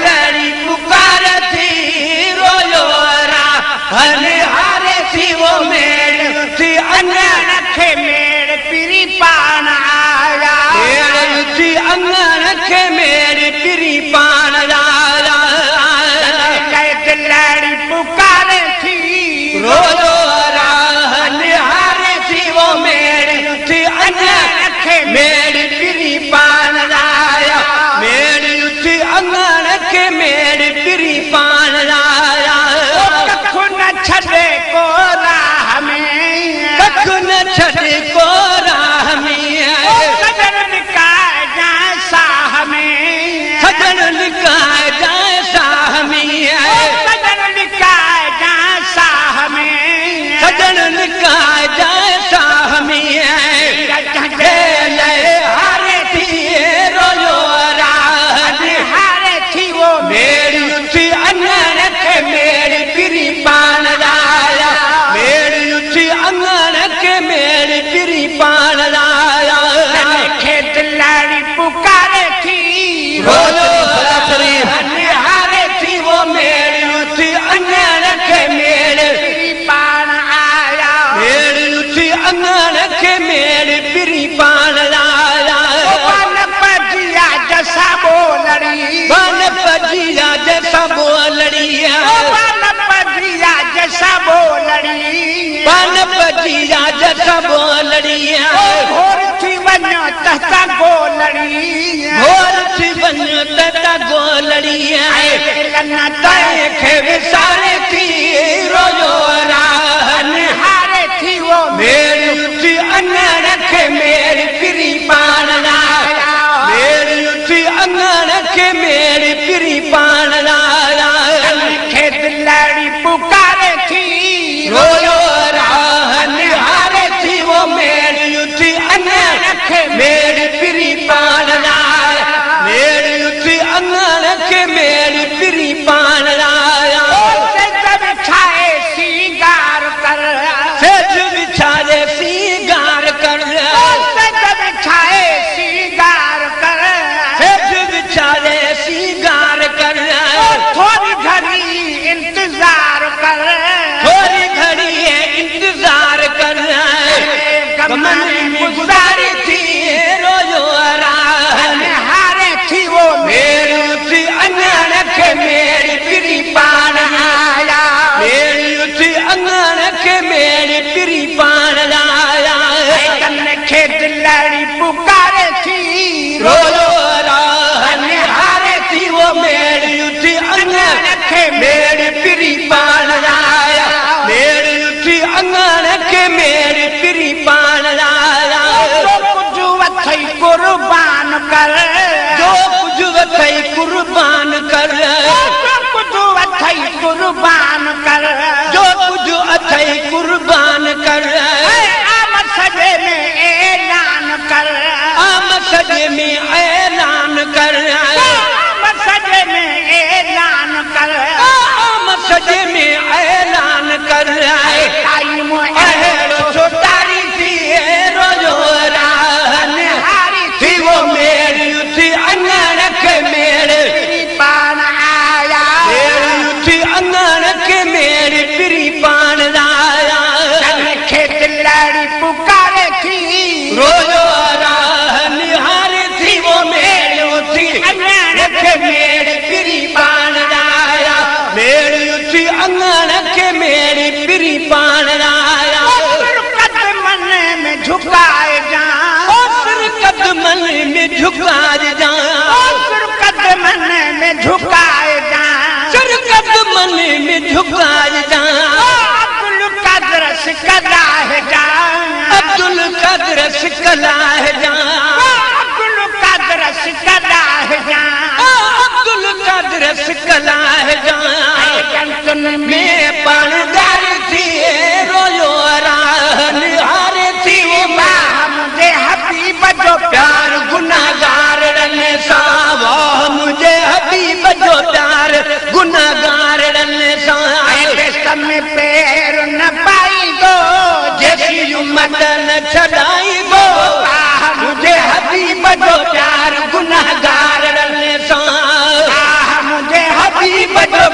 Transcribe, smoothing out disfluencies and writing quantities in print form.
लड़ी पुकार थी रोयो हने हारे थी वो मेरे थी अंगन के मेरे पिरी पान आया मेरे थी अंगन के मेरे पिरी पान आया लड़ी पुकार थी रोयो हने हारे थी वो मेरे थी अंगन के मेरे पिरी पान आया मेरी उठी अंगन के मेरे पिरी पान लाया कखु न छड़े को राह में कखु न छड़े को राह में सजन निकाय जाए साह में सजन निकाय जाए साह में सजन निकाय जाए साह में सजन निकाय जाए साह में हारे थी रोयो मेरी उठी अंगन के मेरी पिरी पान लाया मेरी उठी अंगन के मेरी पिरी पान लाया खेत लाड़ी पुकारे थी बोलो हारे थी वो मेरी उठी अंगन के मेरे पिरी पान आया मेरी उठी अंगन के मेरी पिरी पान लाया पजिया जैसा बोलड़ी पजिया जैसा बोलड़ी पजिया जैसा बोलड़ी पजिया जैसा बोलड़ी घोर थी बनो तहता गोलड़ी घोर थी बनो तहता गोलड़ी लन्ना तय के विसारे थी रोयो राहन हारे थी वो मेरी उठी अंगन के मेरी पिरी पान लाया मेरी उठी अंगन के मेरी पिरी पान लाया खेत लड़ी पुकारे थी रोयो राहन हारे थी वो मेरी उठी अंगन के मेरी पिरी पान लाया मेरी उठी अंगन के मेरी पिरी पान लाया सेज बिछाए सिंगार कर सेज बिछाए सिंगार कर सेज बिछाए सिंगार कर सेज बिछाए सिंगार कर थोड़ी घड़ी इंतजार कर थोड़ी घड़ी इंतजार कर गमन में गुजारी थी रोयो राहन हारे थी वो मेरी उठी अंगन के मेरी पिरी पान आया मेरी उठी अंगन के मेरी पिरी पान लाया खेत लड़ी पुकारे थी रोयो राहन हारे थी वो मेरी उठी अंगन के मेरी पिरी पान लाया मेरी उठी अंगन के मेरी पिरी पान लाया जो कुछ वथई कुर्बान कर जो कुछ वथई कुर्बान कर जो कुछ वथई कुर्बान कर जो कुछ अथई कुर्बान कर आमद सजे में ऐलान कर आमद सजे में ऐलान कर आमद सजे में ऐलान कर आमद सजे में ऐलान कर टाइम छोटारी थी रोयो राहन हारी थी वो मेरी उठी अंगन के मेरे पान आया मेरी उठी अंगन के मेरी पिरी पान लाया खेत लड़ी पुकारे थी रोयो राहन हारी थी वो मेरी उठी अंगन के मेरी पिरी पान लाया मेरी उठी अंगन के मेरी पिरी पान लाया कदमन में झुकाए जा कदमन में झुकाए जा कदमन में झुकाए जा कदमन में झुकाए जा अब्दुल कादर सिकला है जा अब्दुल कादर सिकला है जा अब्दुल कादर सिकला है जा अब्दुल कादर सिकला है जा में पानदार थी रोयो राहन हारे थी वो मुझे हबीब जो प्यार में पैर न पाईंदो जैसी उम्मत न छॾाईंदो मुझे हबीब जो प्यार गुनाहगार सां मुझे हबीब जो